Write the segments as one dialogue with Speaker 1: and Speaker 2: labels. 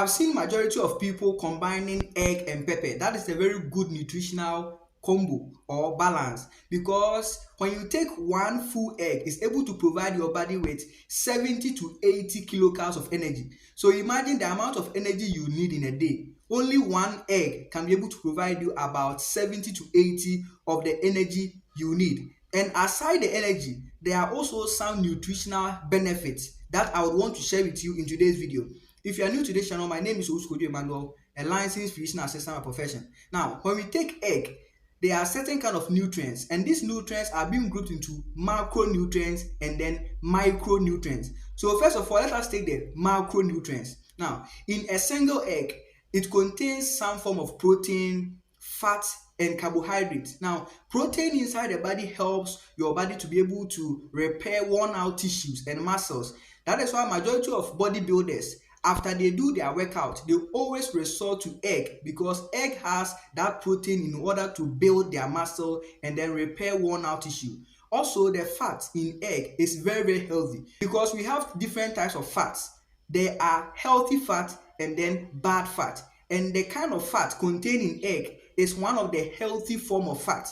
Speaker 1: have seen majority of people combining egg and pepper. That is a very good nutritional combo or balance, because when you take one full egg, it's able to provide your body with 70 to 80 kilocalories of energy. So imagine the amount of energy you need in a day. Only one egg can be able to provide you about 70 to 80 of the energy you need. And aside the energy, there are also some nutritional benefits that I would want to share with you in today's video. If you are new to this channel, my name is Emmanuel, a licensed physician assistant by profession. Now, when we take egg, there are certain kind of nutrients, and these nutrients are being grouped into macronutrients and then micronutrients. So first of all, let us take the macronutrients. Now, in a single egg, it contains some form of protein, fat, and carbohydrates. Now, protein inside the body helps your body to be able to repair worn out tissues and muscles. That is why majority of bodybuilders, after they do their workout, they always resort to egg, because egg has that protein in order to build their muscle and then repair worn out tissue. Also, the fat in egg is very healthy, because we have different types of fats. There are healthy fat and then bad fat, and the kind of fat contained in egg is one of the healthy form of fat,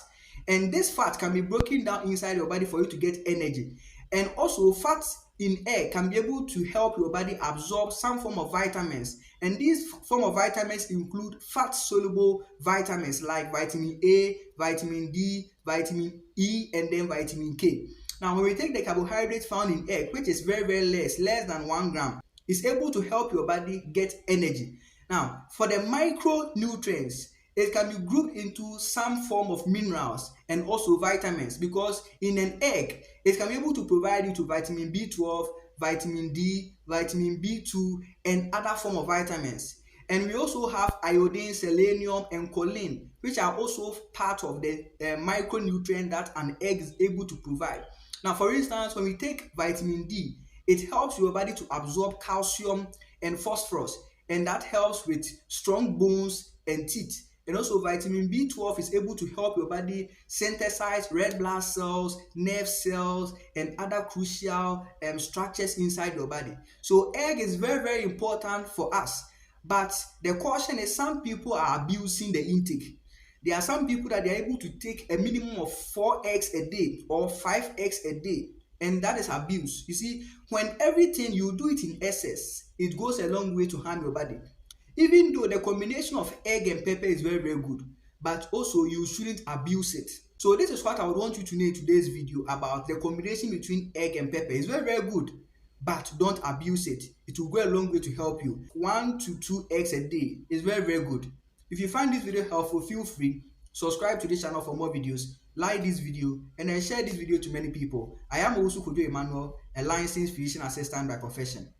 Speaker 1: and this fat can be broken down inside your body for you to get energy. And also, fats in egg can be able to help your body absorb some form of vitamins, and these form of vitamins include fat soluble vitamins like vitamin A, vitamin D, vitamin E, and then vitamin K. Now, when we take the carbohydrates found in egg, which is very less than 1 gram, it's able to help your body get energy. Now, for the micronutrients, it can be grouped into some form of minerals and also vitamins, because in an egg, it can be able to provide you to vitamin B12, vitamin D, vitamin B2, and other form of vitamins. And we also have iodine, selenium, and choline, which are also part of the micronutrient that an egg is able to provide. Now, for instance, when we take vitamin D, it helps your body to absorb calcium and phosphorus, and that helps with strong bones and teeth. And also, vitamin B12 is able to help your body synthesize red blood cells, nerve cells, and other crucial structures inside your body. So egg is very important for us. But the caution is, some people are abusing the intake. There are some people that they are able to take a minimum of 4 eggs a day or 5 eggs a day, and that is abuse. You see, when everything you do it in excess, it goes a long way to harm your body. Even though the combination of egg and pepper is very good, but also you shouldn't abuse it. So this is what I would want you to know in today's video about the combination between egg and pepper. It's very good, but don't abuse it. It will go a long way to help you. 1 to 2 eggs a day is very good. If you find this video helpful, feel free, subscribe to this channel for more videos, like this video, and then share this video to many people. I am Emmanuel, a licensed physician assistant by profession.